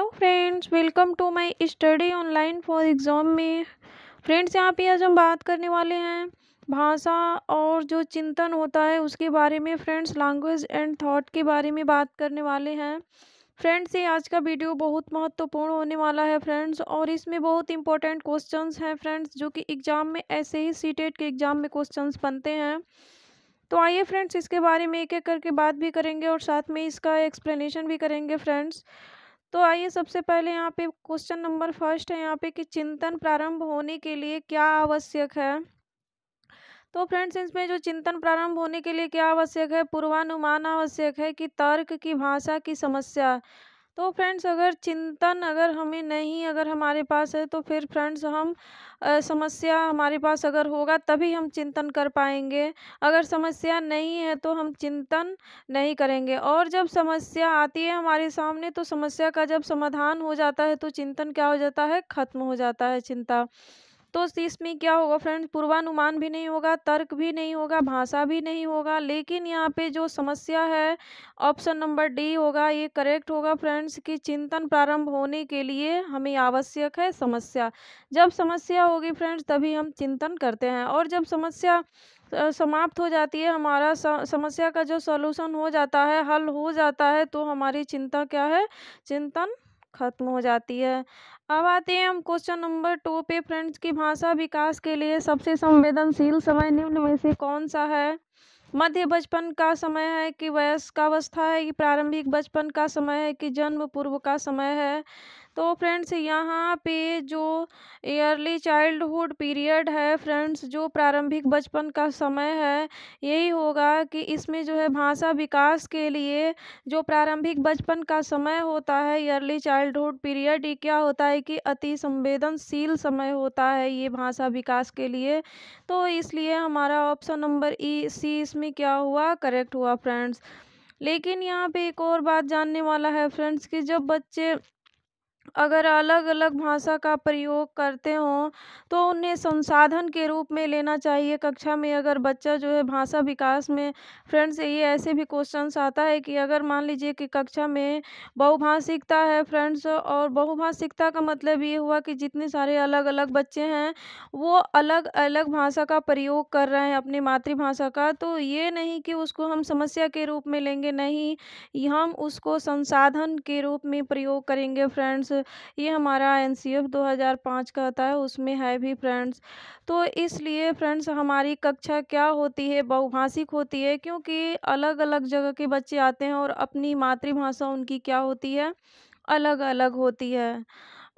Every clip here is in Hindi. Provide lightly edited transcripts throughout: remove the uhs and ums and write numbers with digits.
Friends, welcome to my study online for exam में। फ्रेंड्स, यहाँ पे आज हम बात करने वाले हैं भाषा और जो चिंतन होता है उसके बारे में। फ्रेंड्स, लैंग्वेज एंड थॉट के बारे में बात करने वाले हैं। फ्रेंड्स, ये आज का वीडियो बहुत महत्वपूर्ण होने वाला है फ्रेंड्स, और इसमें बहुत इंपॉर्टेंट क्वेश्चंस हैं फ्रेंड्स, जो कि एग्ज़ाम में ऐसे ही सीटेट के एग्ज़ाम में क्वेश्चंस बनते हैं। तो आइए फ्रेंड्स, इसके बारे में एक एक करके बात भी करेंगे और साथ में इसका एक्सप्लेनेशन भी करेंगे फ्रेंड्स। तो आइए, सबसे पहले यहाँ पे क्वेश्चन नंबर फर्स्ट है यहाँ पे कि चिंतन प्रारंभ होने के लिए क्या आवश्यक है। तो फ्रेंड्स, इसमें जो चिंतन प्रारंभ होने के लिए क्या आवश्यक है, पूर्वानुमान आवश्यक है कि तर्क की भाषा की समस्या। तो फ्रेंड्स, अगर चिंतन अगर हमें नहीं अगर हमारे पास है तो फिर फ्रेंड्स हम समस्या हमारे पास अगर होगा तभी हम चिंतन कर पाएंगे। अगर समस्या नहीं है तो हम चिंतन नहीं करेंगे, और जब समस्या आती है हमारे सामने तो समस्या का जब समाधान हो जाता है तो चिंतन क्या हो जाता है, खत्म हो जाता है चिंता। तो इसमें क्या होगा फ्रेंड्स, पूर्वानुमान भी नहीं होगा, तर्क भी नहीं होगा, भाषा भी नहीं होगा, लेकिन यहाँ पे जो समस्या है ऑप्शन नंबर डी होगा, ये करेक्ट होगा फ्रेंड्स, कि चिंतन प्रारंभ होने के लिए हमें आवश्यक है समस्या। जब समस्या होगी फ्रेंड्स तभी हम चिंतन करते हैं, और जब समस्या समाप्त हो जाती है, हमारा समस्या का जो सॉल्यूशन हो जाता है, हल हो जाता है, तो हमारी चिंता क्या है, चिंतन खत्म हो जाती है। अब आते हैं हम क्वेश्चन नंबर 2 पे फ्रेंड्स, की भाषा विकास के लिए सबसे संवेदनशील समय निम्न में से कौन सा है। मध्य बचपन का समय है, कि वयस्कावस्था है, कि प्रारंभिक बचपन का समय है, कि जन्म पूर्व का समय है। तो फ्रेंड्स, यहाँ पे जो ईयरली चाइल्डहुड पीरियड है फ्रेंड्स, जो प्रारंभिक बचपन का समय है, यही होगा कि इसमें जो है भाषा विकास के लिए जो प्रारंभिक बचपन का समय होता है, ईयरली चाइल्डहुड पीरियड, ये क्या होता है कि अति संवेदनशील समय होता है ये भाषा विकास के लिए। तो इसलिए हमारा ऑप्शन नंबर सी इसमें क्या हुआ, करेक्ट हुआ फ्रेंड्स। लेकिन यहाँ पे एक और बात जानने वाला है फ्रेंड्स, कि जब बच्चे अगर अलग अलग भाषा का प्रयोग करते हों तो उन्हें संसाधन के रूप में लेना चाहिए कक्षा में। अगर बच्चा जो है भाषा विकास में फ्रेंड्स, ये ऐसे भी क्वेश्चंस आता है कि अगर मान लीजिए कि कक्षा में बहुभाषिकता है फ्रेंड्स, और बहुभाषिकता का मतलब ये हुआ कि जितने सारे अलग अलग बच्चे हैं वो अलग अलग भाषा का प्रयोग कर रहे हैं अपनी मातृभाषा का, तो ये नहीं कि उसको हम समस्या के रूप में लेंगे, नहीं, हम उसको संसाधन के रूप में प्रयोग करेंगे फ्रेंड्स। ये हमारा एनसीएफ 2005 का आता है, उसमें है भी फ्रेंड्स। तो इसलिए फ्रेंड्स, हमारी कक्षा क्या होती है, बहुभाषिक होती है, क्योंकि अलग अलग जगह के बच्चे आते हैं और अपनी मातृभाषा उनकी क्या होती है, अलग अलग होती है।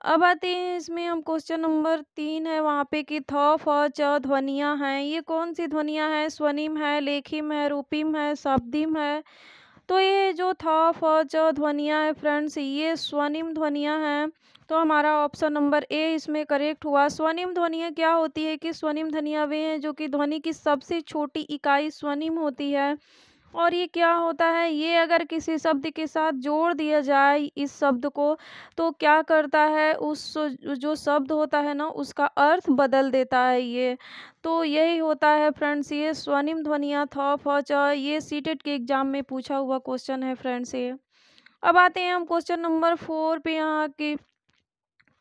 अब आते हैं इसमें हम क्वेश्चन नंबर 3 है वहाँ पे कि थ फ च ध्वनियाँ हैं, ये कौन सी ध्वनियाँ हैं, स्वनिम है, लेखिम है, रूपिम है, शब्दिम है। तो ये जो थ फ च ध्वनियाँ है फ्रेंड्स, ये स्वनिम ध्वनियाँ हैं। तो हमारा ऑप्शन नंबर ए इसमें करेक्ट हुआ। स्वनिम ध्वनियाँ क्या होती है, कि स्वनिम ध्वनियाँ वे हैं जो कि ध्वनि की सबसे छोटी इकाई स्वनिम होती है। और ये क्या होता है, ये अगर किसी शब्द के साथ जोड़ दिया जाए इस शब्द को, तो क्या करता है, उस जो शब्द होता है ना उसका अर्थ बदल देता है ये। तो यही होता है फ्रेंड्स, ये स्वनिम ध्वनियाँ थ फ च, ये सीटेट के एग्जाम में पूछा हुआ क्वेश्चन है फ्रेंड्स ये। अब आते हैं हम क्वेश्चन नंबर 4 पे, यहाँ की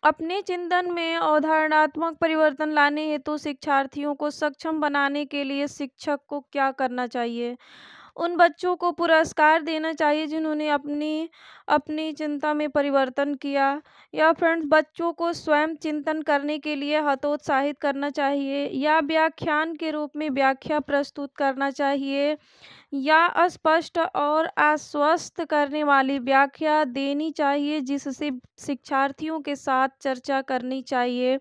अपने चिंतन में अवधारणात्मक परिवर्तन लाने हेतु शिक्षार्थियों को सक्षम बनाने के लिए शिक्षक को क्या करना चाहिए। उन बच्चों को पुरस्कार देना चाहिए जिन्होंने अपनी अपनी चिंता में परिवर्तन किया, या फ्रेंड्स बच्चों को स्वयं चिंतन करने के लिए हतोत्साहित करना चाहिए, या व्याख्यान के रूप में व्याख्या प्रस्तुत करना चाहिए, या अस्पष्ट और आश्वस्त करने वाली व्याख्या देनी चाहिए जिससे शिक्षार्थियों के साथ चर्चा करनी चाहिए।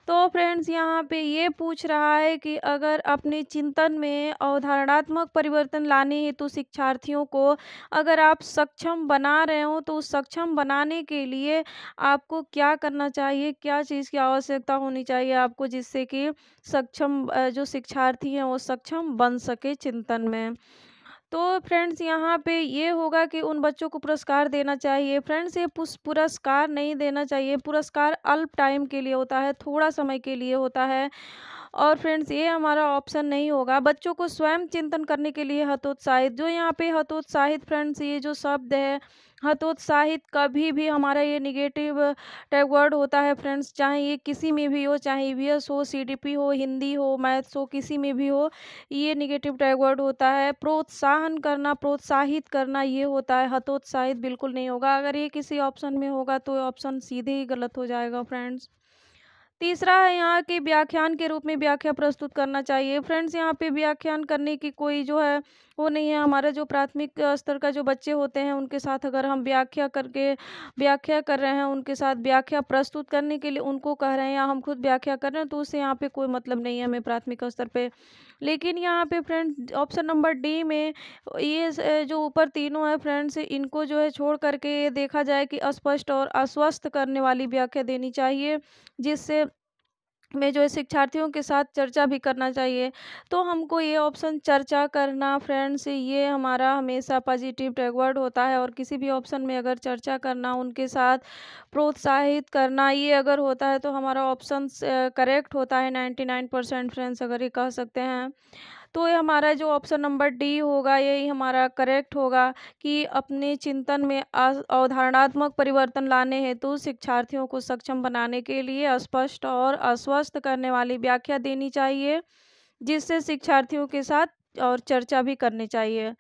तो फ्रेंड्स, यहाँ पे ये पूछ रहा है कि अगर अपने चिंतन में अवधारणात्मक परिवर्तन लाने हेतु शिक्षार्थियों को अगर आप सक्षम बना रहे हो, तो उस सक्षम बनाने के लिए आपको क्या करना चाहिए, क्या चीज़ की आवश्यकता होनी चाहिए आपको, जिससे कि सक्षम जो शिक्षार्थी हैं वो सक्षम बन सके चिंतन में। तो फ्रेंड्स, यहाँ पे ये होगा कि उन बच्चों को पुरस्कार देना चाहिए। फ्रेंड्स, ये पुरस्कार नहीं देना चाहिए, पुरस्कार अल्प टाइम के लिए होता है, थोड़ा समय के लिए होता है। और फ्रेंड्स ये हमारा ऑप्शन नहीं होगा। बच्चों को स्वयं चिंतन करने के लिए हतोत्साहित, जो यहाँ पे हतोत्साहित फ्रेंड्स ये जो शब्द है हतोत्साहित, कभी भी हमारा ये निगेटिव टैग वर्ड होता है फ्रेंड्स, चाहे ये किसी में भी हो, चाहे ईवीएस हो, सीडीपी हो, हिंदी हो, मैथ्स हो, किसी में भी हो, ये निगेटिव टैग वर्ड होता है। प्रोत्साहन करना, प्रोत्साहित करना ये होता है, हतोत्साहित बिल्कुल नहीं होगा। अगर ये किसी ऑप्शन में होगा तो ऑप्शन सीधे ही गलत हो जाएगा फ्रेंड्स। तीसरा है यहाँ के व्याख्यान के रूप में व्याख्या प्रस्तुत करना चाहिए। फ्रेंड्स यहाँ पे व्याख्यान करने की कोई जो है वो नहीं है। हमारा जो प्राथमिक स्तर का जो बच्चे होते हैं उनके साथ अगर हम व्याख्या कर रहे हैं, उनके साथ व्याख्या प्रस्तुत करने के लिए उनको कह रहे हैं या हम खुद व्याख्या कर रहे हैं, तो उससे यहाँ पे कोई मतलब नहीं है हमें प्राथमिक स्तर पे। लेकिन यहाँ पे फ्रेंड्स ऑप्शन नंबर डी में ये जो ऊपर तीनों है फ्रेंड्स, इनको जो है छोड़ करके ये देखा जाए कि अस्पष्ट और आश्वस्त करने वाली व्याख्या देनी चाहिए, जिससे में जो है शिक्षार्थियों के साथ चर्चा भी करना चाहिए। तो हमको ये ऑप्शन चर्चा करना फ्रेंड्स, ये हमारा हमेशा पॉजिटिव टैगवर्ड होता है। और किसी भी ऑप्शन में अगर चर्चा करना, उनके साथ प्रोत्साहित करना, ये अगर होता है तो हमारा ऑप्शन करेक्ट होता है 99% फ्रेंड्स, अगर ये कह सकते हैं। तो ये हमारा जो ऑप्शन नंबर डी होगा यही हमारा करेक्ट होगा कि अपने चिंतन में अवधारणात्मक परिवर्तन लाने हेतु शिक्षार्थियों को सक्षम बनाने के लिए स्पष्ट और आश्वस्त करने वाली व्याख्या देनी चाहिए, जिससे शिक्षार्थियों के साथ और चर्चा भी करनी चाहिए।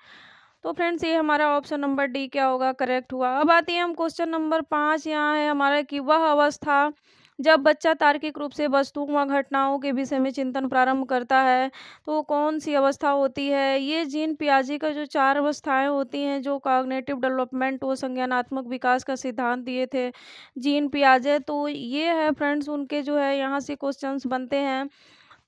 तो फ्रेंड्स ये हमारा ऑप्शन नंबर डी क्या होगा, करेक्ट हुआ। अब आते हैं हम क्वेश्चन नंबर 5। यहाँ है हमारा कि वह अवस्था जब बच्चा तार्किक रूप से वस्तुओं व घटनाओं के विषय में चिंतन प्रारंभ करता है, तो वो कौन सी अवस्था होती है। ये जीन पियाजे का जो 4 अवस्थाएं होती हैं, जो कॉग्निटिव डेवलपमेंट वो संज्ञानात्मक विकास का सिद्धांत दिए थे जीन पियाजे, तो ये है फ्रेंड्स उनके जो है यहाँ से क्वेश्चंस बनते हैं।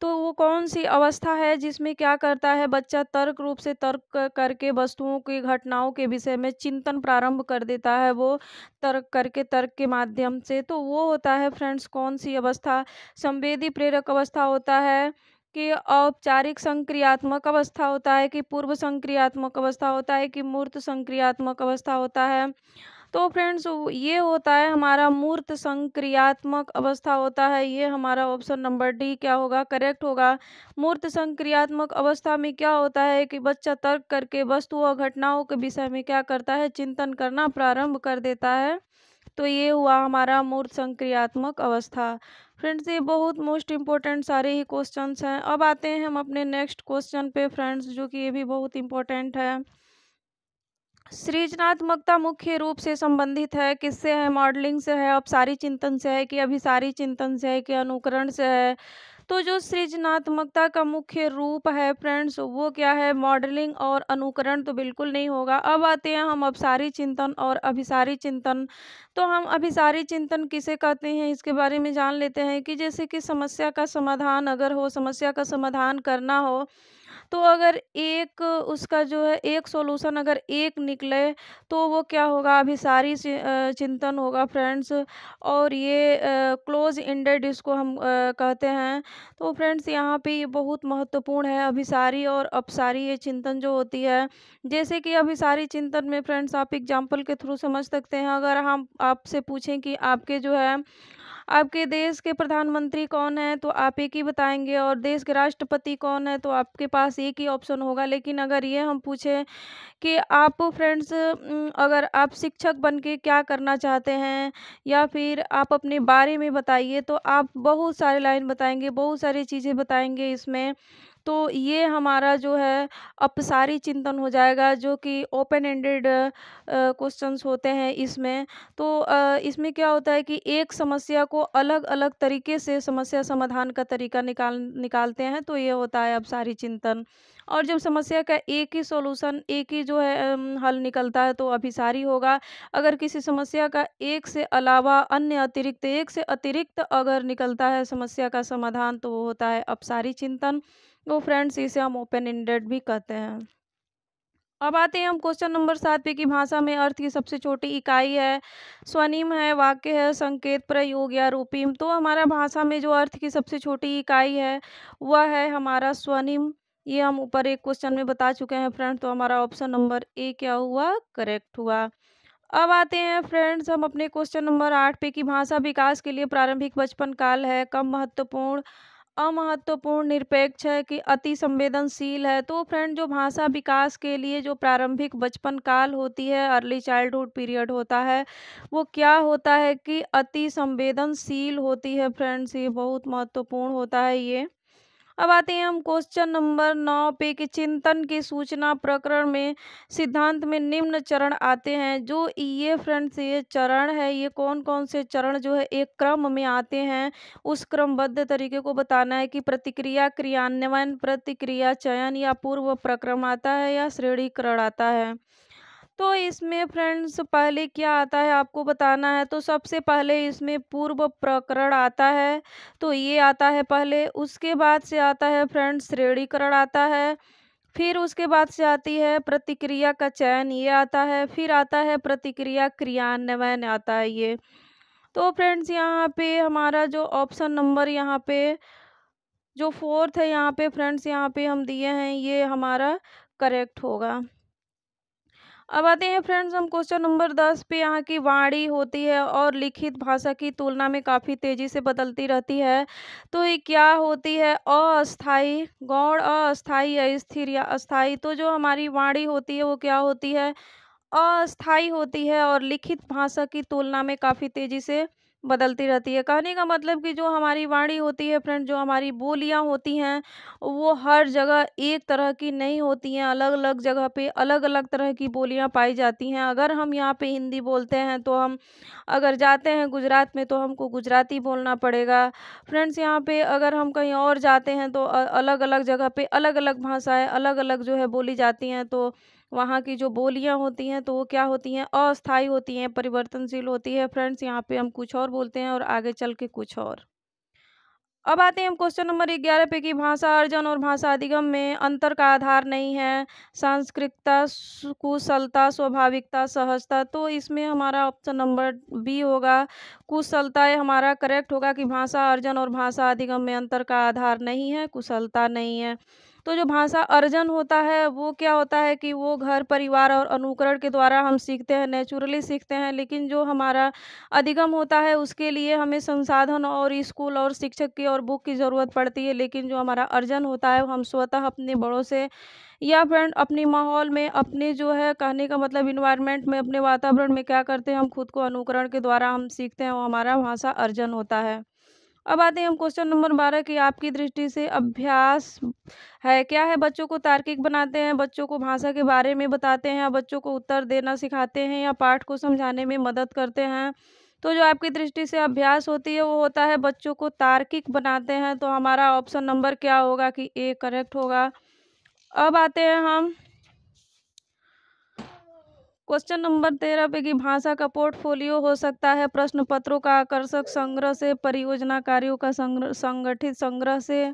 तो वो कौन सी अवस्था है जिसमें क्या करता है बच्चा, तर्क रूप से तर्क करके वस्तुओं की घटनाओं के विषय में चिंतन प्रारंभ कर देता है, वो तर्क करके, तर्क के माध्यम से। तो वो होता है फ्रेंड्स कौन सी अवस्था, संवेदी प्रेरक अवस्था होता है कि औपचारिक संक्रियात्मक अवस्था होता है कि पूर्व संक्रियात्मक अवस्था होता है कि मूर्त संक्रियात्मक अवस्था होता है। तो फ्रेंड्स ये होता है हमारा मूर्त संक्रियात्मक अवस्था होता है। ये हमारा ऑप्शन नंबर डी क्या होगा, करेक्ट होगा। मूर्त संक्रियात्मक अवस्था में क्या होता है कि बच्चा तर्क करके वस्तु और घटनाओं के विषय में क्या करता है, चिंतन करना प्रारंभ कर देता है। तो ये हुआ हमारा मूर्त संक्रियात्मक अवस्था। फ्रेंड्स ये बहुत मोस्ट इम्पोर्टेंट सारे ही क्वेश्चंस हैं। अब आते हैं हम अपने नेक्स्ट क्वेश्चन पे फ्रेंड्स, जो कि ये भी बहुत इम्पोर्टेंट है। सृजनात्मकता मुख्य रूप से संबंधित है किससे है, मॉडलिंग से है, अपसारी चिंतन से है कि अभिसारी चिंतन से है कि अनुकरण से है। तो जो सृजनात्मकता का मुख्य रूप है फ्रेंड्स वो क्या है, मॉडलिंग और अनुकरण तो बिल्कुल नहीं होगा। अब आते हैं हम अपसारी चिंतन और अभिसारी चिंतन। तो हम अभिसारी चिंतन किसे कहते हैं इसके बारे में जान लेते हैं कि जैसे कि समस्या का समाधान अगर हो, समस्या का समाधान करना हो, तो अगर एक उसका जो है एक सॉल्यूशन अगर एक निकले तो वो क्या होगा, अभिसारी चिंतन होगा फ्रेंड्स। और ये क्लोज एंडेड इसको हम कहते हैं। तो फ्रेंड्स यहाँ पे ये बहुत महत्वपूर्ण है, अभिसारी और अपसारी ये चिंतन जो होती है। जैसे कि अभिसारी चिंतन में फ्रेंड्स आप एग्जाम्पल के थ्रू समझ सकते हैं। अगर हम आपसे पूछें कि आपके जो है आपके देश के प्रधानमंत्री कौन है, तो आप एक ही बताएंगे, और देश के राष्ट्रपति कौन है तो आपके पास एक ही ऑप्शन होगा। लेकिन अगर ये हम पूछें कि आप फ्रेंड्स अगर आप शिक्षक बन के क्या करना चाहते हैं या फिर आप अपने बारे में बताइए, तो आप बहुत सारे लाइन बताएंगे, बहुत सारी चीज़ें बताएंगे इसमें। तो ये हमारा जो है अपसारी चिंतन हो जाएगा, जो कि ओपन एंडेड क्वेश्चंस होते हैं इसमें। तो इसमें क्या होता है कि एक समस्या को अलग अलग तरीके से समस्या समाधान का तरीका निकालते हैं, तो ये होता है अपसारी चिंतन। और जब समस्या का एक ही सॉल्यूशन, एक ही जो है हल निकलता है तो अभिसारी होगा। अगर किसी समस्या का एक से अलावा अन्य अतिरिक्त, एक से अतिरिक्त अगर निकलता है समस्या का समाधान, तो वो होता है अपसारी चिंतन। तो फ्रेंड्स इसे हम ओपन एंडेड भी कहते हैं। अब आते हैं हम क्वेश्चन नंबर 7 पे कि भाषा में अर्थ की सबसे छोटी इकाई है, स्वनिम है, वाक्य है, संकेत, प्रयोग या रूपीम। तो हमारा भाषा में जो अर्थ की सबसे छोटी इकाई है वह है हमारा स्वनिम। ये हम ऊपर एक क्वेश्चन में बता चुके हैं फ्रेंड्स। तो हमारा ऑप्शन नंबर ए क्या हुआ, करेक्ट हुआ। अब आते हैं फ्रेंड्स हम अपने क्वेश्चन नंबर 8 पे कि भाषा विकास के लिए प्रारंभिक बचपन काल है, कम महत्वपूर्ण अमहत्वपूर्ण, निरपेक्ष है कि अति संवेदनशील है। तो फ्रेंड जो भाषा विकास के लिए जो प्रारंभिक बचपन काल होती है, अर्ली चाइल्डहुड पीरियड होता है, वो क्या होता है कि अति संवेदनशील होती है फ्रेंड्स, ये बहुत महत्वपूर्ण होता है ये। अब आते हैं हम क्वेश्चन नंबर 9 पे कि चिंतन की सूचना प्रकरण में सिद्धांत में निम्न चरण आते हैं। जो ये फ्रेंड्स ये चरण है, ये कौन कौन से चरण जो है एक क्रम में आते हैं, उस क्रमबद्ध तरीके को बताना है कि प्रतिक्रिया क्रियान्वयन, प्रतिक्रिया चयन या पूर्व प्रक्रम आता है या श्रेणीकरण आता है। तो इसमें फ्रेंड्स पहले क्या आता है आपको बताना है। तो सबसे पहले इसमें पूर्व प्रकरण आता है, तो ये आता है पहले। उसके बाद से आता है फ्रेंड्स श्रेणीकरण आता है। फिर उसके बाद से आती है प्रतिक्रिया का चयन, ये आता है। फिर आता है प्रतिक्रिया क्रियान्वयन आता है ये। तो फ्रेंड्स यहाँ पे हमारा जो ऑप्शन नंबर यहाँ पे जो फोर्थ है यहाँ पे फ्रेंड्स यहाँ पे हम दिए हैं, ये हमारा करेक्ट होगा। अब आते हैं फ्रेंड्स हम क्वेश्चन नंबर 10 पे। यहाँ की वाणी होती है और लिखित भाषा की तुलना में काफ़ी तेज़ी से बदलती रहती है। तो ये क्या होती है? अस्थाई, गौण, अस्थाई या स्थिर या अस्थाई। तो जो हमारी वाणी होती है वो क्या होती है? अस्थाई होती है और लिखित भाषा की तुलना में काफ़ी तेज़ी से बदलती रहती है। कहने का मतलब कि जो हमारी वाणी होती है फ्रेंड, जो हमारी बोलियां होती हैं, वो हर जगह एक तरह की नहीं होती हैं। अलग अलग जगह पे अलग अलग तरह की बोलियां पाई जाती हैं। अगर हम यहाँ पे हिंदी बोलते हैं तो हम अगर जाते हैं गुजरात में तो हमको गुजराती बोलना पड़ेगा। फ्रेंड्स यहाँ पे अगर हम कहीं और जाते हैं तो अलग अलग जगह पे अलग अलग भाषाएं अलग अलग जो है बोली जाती हैं। तो वहाँ की जो बोलियां होती हैं तो वो क्या होती हैं? अस्थाई होती हैं, परिवर्तनशील होती है फ्रेंड्स। यहाँ पे हम कुछ और बोलते हैं और आगे चल के कुछ और। अब आते हैं हम क्वेश्चन नंबर 11 पे कि भाषा अर्जन और भाषा अधिगम में अंतर का आधार नहीं है सांस्कृतिकता, कुशलता, स्वाभाविकता, सहजता। तो इसमें हमारा ऑप्शन नंबर बी होगा, कुशलता। ये हमारा करेक्ट होगा कि भाषा अर्जन और भाषा अधिगम में अंतर का आधार नहीं है, कुशलता नहीं है। तो जो भाषा अर्जन होता है वो क्या होता है कि वो घर परिवार और अनुकरण के द्वारा हम सीखते हैं, नेचुरली सीखते हैं। लेकिन जो हमारा अधिगम होता है उसके लिए हमें संसाधन और स्कूल और शिक्षक की और बुक की ज़रूरत पड़ती है। लेकिन जो हमारा अर्जन होता है वो हम स्वतः अपने बड़ों से या फ्रेंड अपने माहौल में, अपने जो है कहने का मतलब इन्वायरमेंट में, अपने वातावरण में क्या करते हैं, हम खुद को अनुकरण के द्वारा हम सीखते हैं, वो हमारा भाषा अर्जन होता है। अब आते हैं हम क्वेश्चन नंबर 12 की आपकी दृष्टि से अभ्यास है क्या है? बच्चों को तार्किक बनाते हैं, बच्चों को भाषा के बारे में बताते हैं, या बच्चों को उत्तर देना सिखाते हैं, या पाठ को समझाने में मदद करते हैं। तो जो आपकी दृष्टि से अभ्यास होती है वो होता है बच्चों को तार्किक बनाते हैं। तो हमारा ऑप्शन नंबर क्या होगा कि ए करेक्ट होगा। अब आते हैं हम क्वेश्चन नंबर 13 पे कि भाषा का पोर्टफोलियो हो सकता है प्रश्न पत्रों का आकर्षक संग्रह से, परियोजना कार्यों का संगठित संग्रह से,